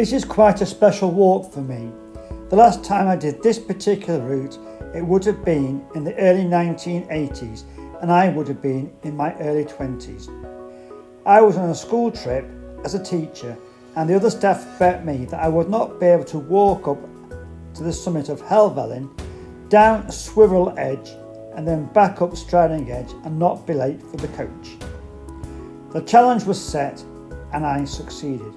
This is quite a special walk for me. The last time I did this particular route, it would have been in the early 1980s, and I would have been in my early 20s. I was on a school trip as a teacher, and the other staff bet me that I would not be able to walk up to the summit of Helvellyn, down Swirral Edge, and then back up Striding Edge and not be late for the coach. The challenge was set, and I succeeded.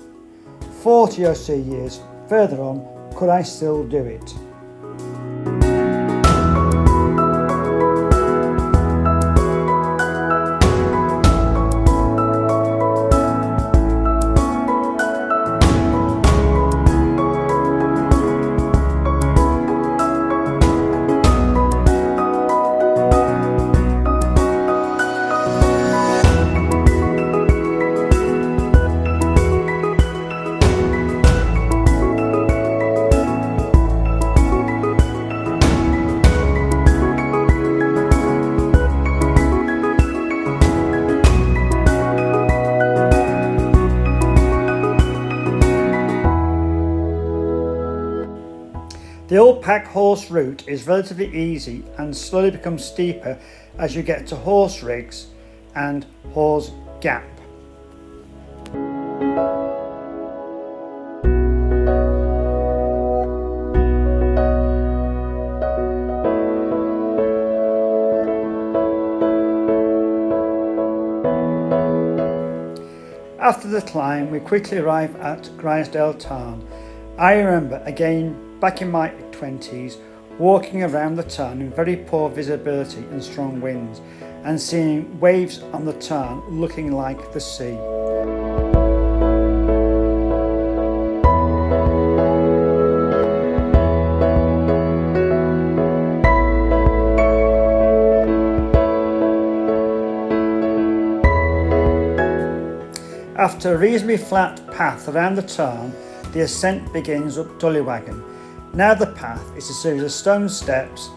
40 or so years further on, could I still do it? The old pack horse route is relatively easy and slowly becomes steeper as you get to Horse Rigs and Hawes Gap. After the climb, we quickly arrive at Grisedale Tarn. I remember again back in my 20s walking around the tarn in very poor visibility and strong winds and seeing waves on the tarn looking like the sea. After a reasonably flat path around the tarn, the ascent begins up Dollywagon. Now the path is a series of stone steps,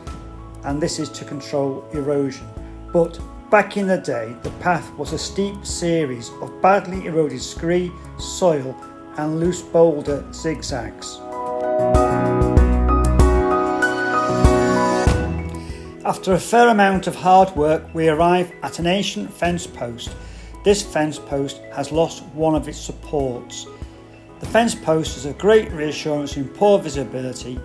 and this is to control erosion. But back in the day, the path was a steep series of badly eroded scree, soil and loose boulder zigzags. After a fair amount of hard work, we arrive at an ancient fence post. This fence post has lost one of its supports. The fence post is a great reassurance in poor visibility.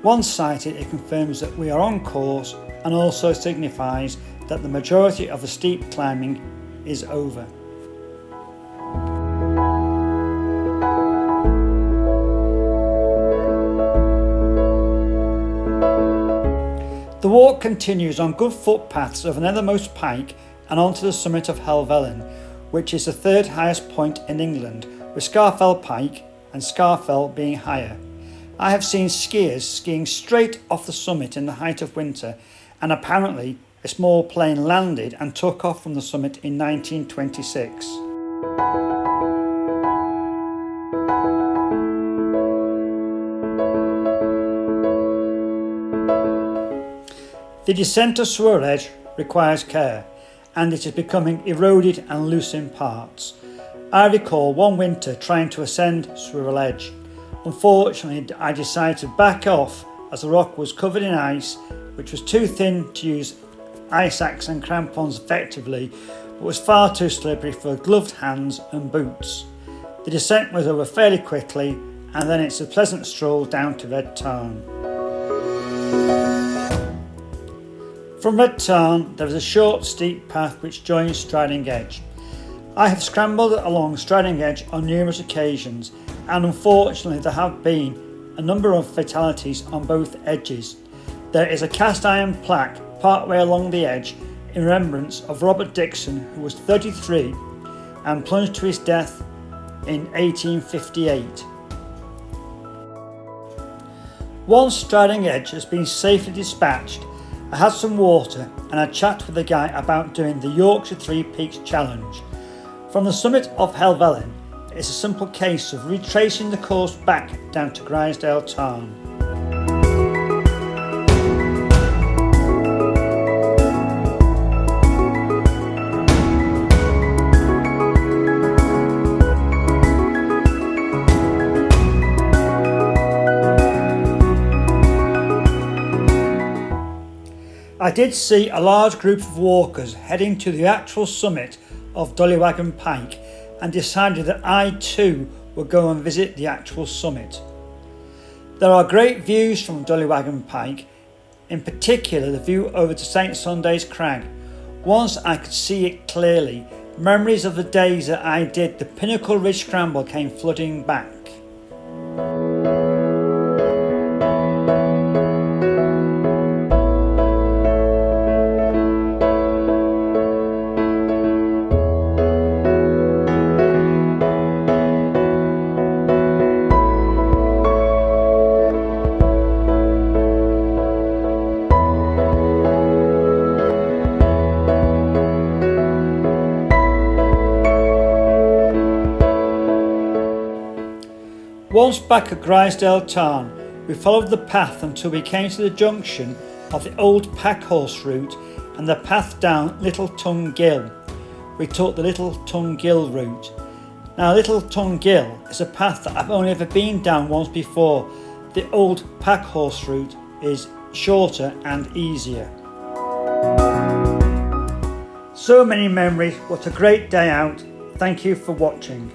Once sighted, it confirms that we are on course and also signifies that the majority of the steep climbing is over. The walk continues on good footpaths over Nethermost Pike and onto the summit of Helvellyn, which is the third highest point in England, with Scafell Pike and Scafell being higher. I have seen skiers skiing straight off the summit in the height of winter, and apparently a small plane landed and took off from the summit in 1926. The descent to Swirral Edge requires care, and it is becoming eroded and loose in parts. I recall one winter trying to ascend Swirral Edge. Unfortunately, I decided to back off as the rock was covered in ice, which was too thin to use ice axe and crampons effectively, but was far too slippery for gloved hands and boots. The descent was over fairly quickly, and then it's a pleasant stroll down to Red Tarn. From Red Tarn, there is a short, steep path which joins Striding Edge. I have scrambled along Striding Edge on numerous occasions, and unfortunately there have been a number of fatalities on both edges. There is a cast iron plaque partway along the edge in remembrance of Robert Dixon, who was 33 and plunged to his death in 1858. Once Striding Edge has been safely dispatched, I had some water and I chat with a guy about doing the Yorkshire Three Peaks Challenge. From the summit of Helvellyn, it's a simple case of retracing the course back down to Grisedale Tarn. I did see a large group of walkers heading to the actual summit of Dollywagon Pike and decided that I too would go and visit the actual summit. There are great views from Dollywagon Pike, in particular the view over to St Sunday's Crag. Once I could see it clearly, memories of the days that I did the Pinnacle Ridge Scramble came flooding back. Once back at Grisedale Tarn, we followed the path until we came to the junction of the old packhorse route and the path down Little Tongue Ghyll. We took the Little Tongue Ghyll route. Now Little Tongue Ghyll is a path that I've only ever been down once before. The old packhorse route is shorter and easier. So many memories, what a great day out. Thank you for watching.